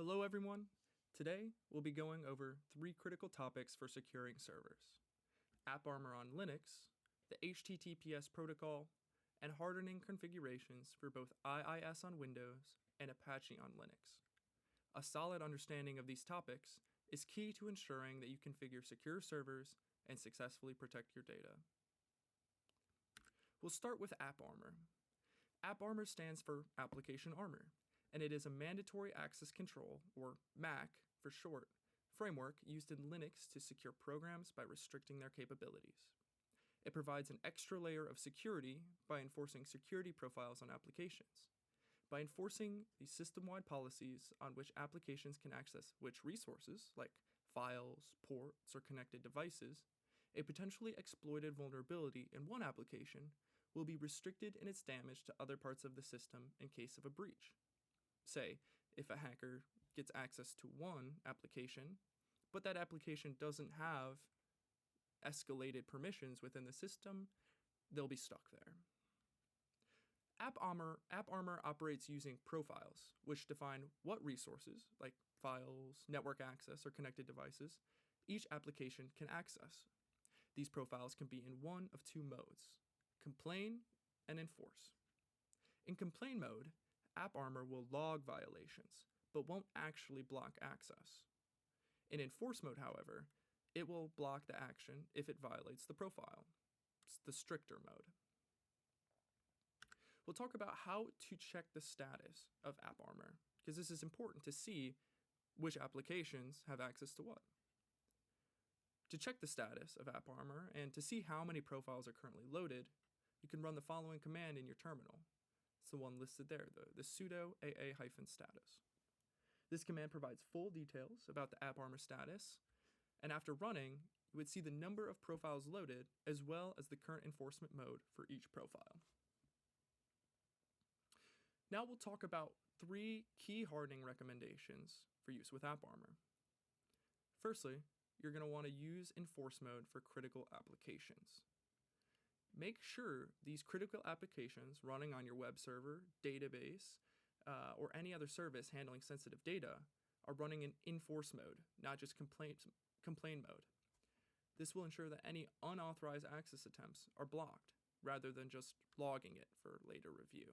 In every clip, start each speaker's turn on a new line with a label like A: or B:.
A: Hello everyone. Today we'll be going over 3 critical topics for securing servers: AppArmor on Linux, the HTTPS protocol, and hardening configurations for both IIS on Windows and Apache on Linux. A solid understanding of these topics is key to ensuring that you configure secure servers and successfully protect your data. We'll start with AppArmor. AppArmor stands for Application Armor, and it is a mandatory access control, or MAC for short, framework used in Linux to secure programs by restricting their capabilities. It provides an extra layer of security by enforcing security profiles on applications. By enforcing the system-wide policies on which applications can access which resources, like files, ports, or connected devices, a potentially exploited vulnerability in one application will be restricted in its damage to other parts of the system in case of a breach. Say, if a hacker gets access to one application, but that application doesn't have escalated permissions within the system, they'll be stuck there. AppArmor operates using profiles, which define what resources, like files, network access, or connected devices, each application can access. These profiles can be in one of 2 modes: complain and enforce. In complain mode, AppArmor will log violations, but won't actually block access. In enforce mode, however, it will block the action if it violates the profile. It's the stricter mode. We'll talk about how to check the status of AppArmor, because this is important to see which applications have access to what. To check the status of AppArmor and to see how many profiles are currently loaded, you can run the following command in your terminal. It's the one listed there, the sudo aa-status. This command provides full details about the AppArmor status, and after running, you would see the number of profiles loaded as well as the current enforcement mode for each profile. Now we'll talk about 3 key hardening recommendations for use with AppArmor. Firstly, you're going to want to use enforce mode for critical applications. Make sure these critical applications running on your web server, database, or any other service handling sensitive data are running in enforce mode, not just complain mode. This will ensure that any unauthorized access attempts are blocked, rather than just logging it for later review.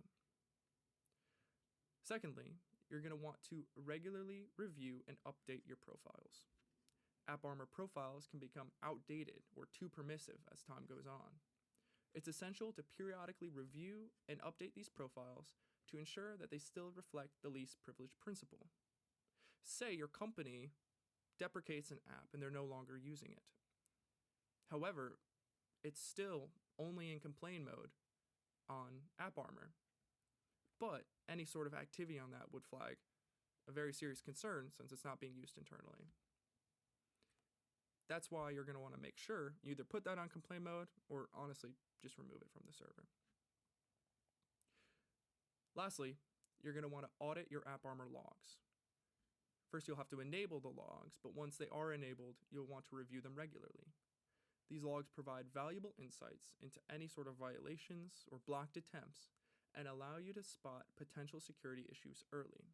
A: Secondly, you're going to want to regularly review and update your profiles. AppArmor profiles can become outdated or too permissive as time goes on. It's essential to periodically review and update these profiles to ensure that they still reflect the least privilege principle. Say your company deprecates an app and they're no longer using it. However, it's still only in complain mode on AppArmor, but any sort of activity on that would flag a very serious concern since it's not being used internally. That's why you're going to want to make sure you either put that on complain mode or honestly just remove it from the server. Lastly, you're going to want to audit your AppArmor logs. First, you'll have to enable the logs, but once they are enabled, you'll want to review them regularly. These logs provide valuable insights into any sort of violations or blocked attempts and allow you to spot potential security issues early.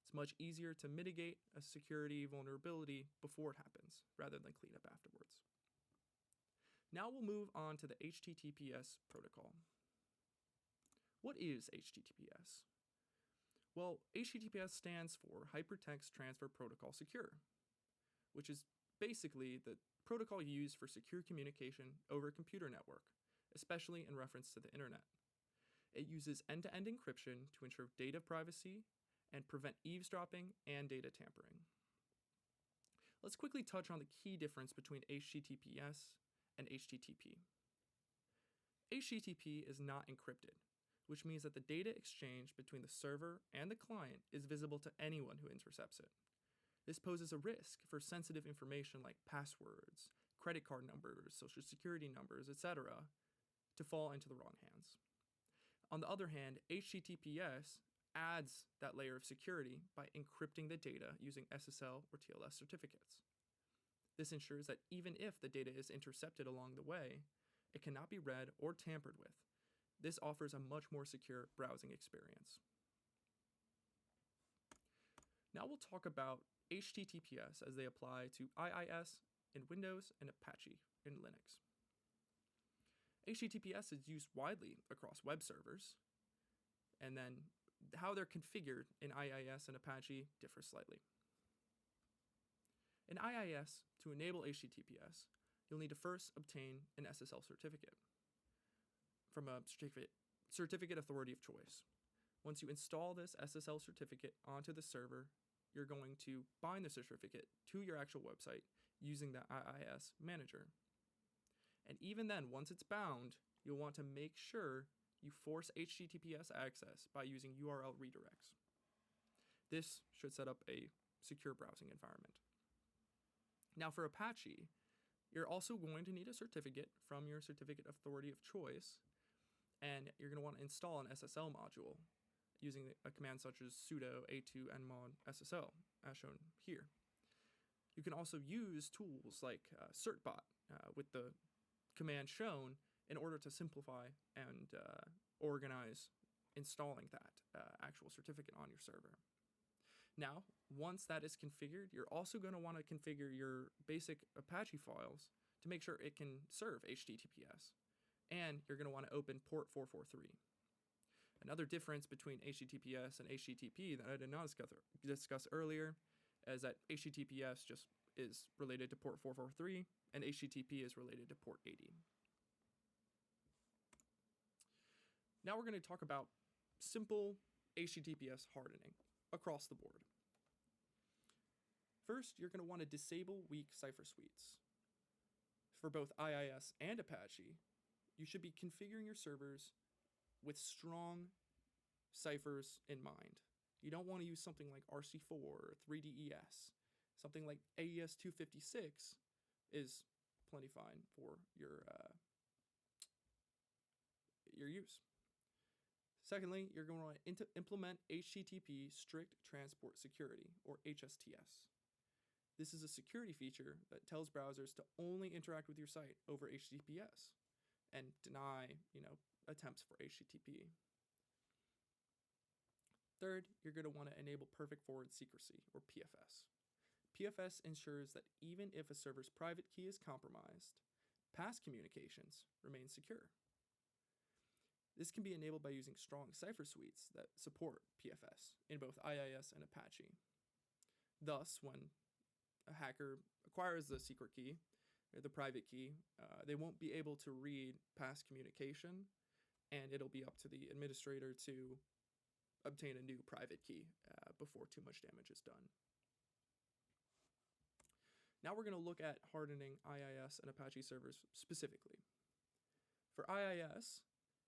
A: It's much easier to mitigate a security vulnerability before it happens, rather than clean up afterwards. Now we'll move on to the HTTPS protocol. What is HTTPS? Well, HTTPS stands for Hypertext Transfer Protocol Secure, which is basically the protocol used for secure communication over a computer network, especially in reference to the internet. It uses end-to-end encryption to ensure data privacy and prevent eavesdropping and data tampering. Let's quickly touch on the key difference between HTTPS and HTTP. HTTP is not encrypted, which means that the data exchange between the server and the client is visible to anyone who intercepts it. This poses a risk for sensitive information like passwords, credit card numbers, social security numbers, etc., to fall into the wrong hands. On the other hand, HTTPS adds that layer of security by encrypting the data using SSL or TLS certificates. This ensures that even if the data is intercepted along the way, it cannot be read or tampered with. This offers a much more secure browsing experience. Now we'll talk about HTTPS as they apply to IIS in Windows and Apache in Linux. HTTPS is used widely across web servers, and then how they're configured in IIS and Apache differs slightly. In IIS, to enable HTTPS, you'll need to first obtain an SSL certificate from a certificate authority of choice. Once you install this SSL certificate onto the server, you're going to bind the certificate to your actual website using the IIS manager. And even then, once it's bound, you'll want to make sure you force HTTPS access by using URL redirects. This should set up a secure browsing environment. Now for Apache, you're also going to need a certificate from your certificate authority of choice, and you're going to want to install an SSL module using a command such as sudo a2 nmod ssl, as shown here. You can also use tools like certbot with the command shown in order to simplify and organize installing that actual certificate on your server. Now, once that is configured, you're also going to want to configure your basic Apache files to make sure it can serve HTTPS. And you're going to want to open port 443. Another difference between HTTPS and HTTP that I did not discuss earlier is that HTTPS just is related to port 443 and HTTP is related to port 80. Now we're going to talk about simple HTTPS hardening across the board. First, you're going to want to disable weak cipher suites. For both IIS and Apache, you should be configuring your servers with strong ciphers in mind. You don't want to use something like RC4 or 3DES. Something like AES-256 is plenty fine for your use. Secondly, you're going to want to implement HTTP Strict Transport Security, or HSTS. This is a security feature that tells browsers to only interact with your site over HTTPS and deny, attempts for HTTP. Third, you're going to want to enable perfect forward secrecy, or PFS. PFS ensures that even if a server's private key is compromised, past communications remain secure. This can be enabled by using strong cipher suites that support PFS in both IIS and Apache. Thus, when a hacker acquires the secret key, or the private key, they won't be able to read past communication, and it'll be up to the administrator to obtain a new private key before too much damage is done. Now we're going to look at hardening IIS and Apache servers specifically. For IIS,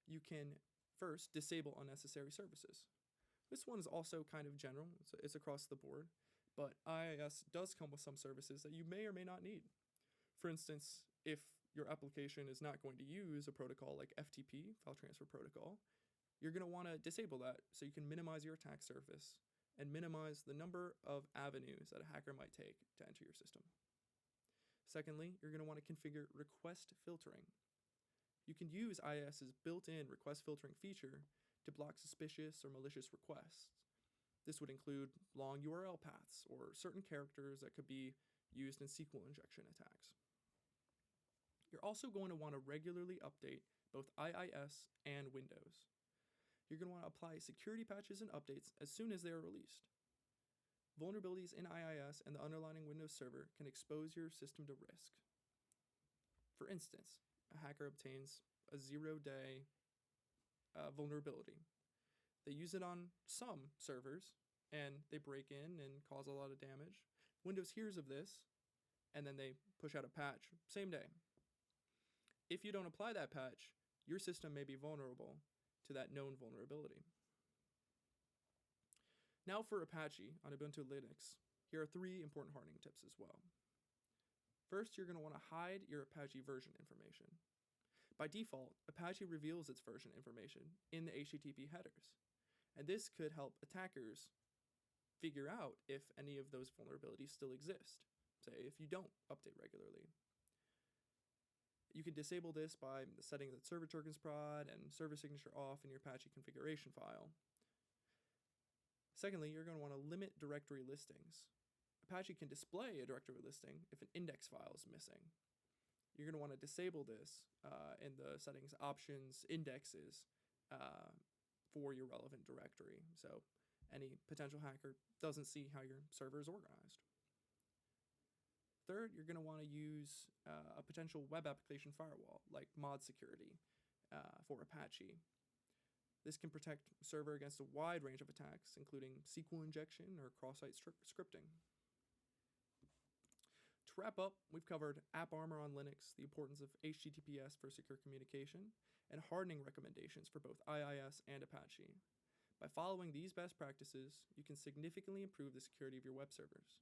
A: you can first disable unnecessary services. This one is also kind of general, it's across the board, but IIS does come with some services that you may or may not need. For instance, if your application is not going to use a protocol like FTP, File Transfer Protocol, you're going to want to disable that so you can minimize your attack surface and minimize the number of avenues that a hacker might take to enter your system. Secondly, you're going to want to configure request filtering. You can use IIS's built-in request filtering feature to block suspicious or malicious requests. This would include long URL paths or certain characters that could be used in SQL injection attacks. You're also going to want to regularly update both IIS and Windows. You're going to want to apply security patches and updates as soon as they are released. Vulnerabilities in IIS and the underlying Windows server can expose your system to risk. For instance, a hacker obtains a 0-day vulnerability. They use it on some servers, and they break in and cause a lot of damage. Windows hears of this, and then they push out a patch same day. If you don't apply that patch, your system may be vulnerable to that known vulnerability. Now for Apache on Ubuntu Linux, here are 3 important hardening tips as well. First, you're going to want to hide your Apache version information. By default, Apache reveals its version information in the HTTP headers, and this could help attackers figure out if any of those vulnerabilities still exist, say if you don't update regularly. You can disable this by setting the server tokens prod and server signature off in your Apache configuration file. Secondly, you're going to want to limit directory listings. Apache can display a directory listing if an index file is missing. You're going to want to disable this in the settings options indexes for your relevant directory, so any potential hacker doesn't see how your server is organized. Third, you're going to want to use a potential web application firewall like mod security for Apache. This can protect the server against a wide range of attacks, including SQL injection or cross-site scripting. To wrap up, we've covered AppArmor on Linux, the importance of HTTPS for secure communication, and hardening recommendations for both IIS and Apache. By following these best practices, you can significantly improve the security of your web servers.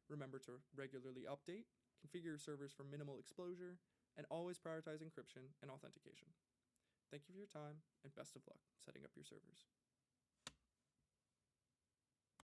A: Remember to regularly update, configure your servers for minimal exposure, and always prioritize encryption and authentication. Thank you for your time, and best of luck setting up your servers.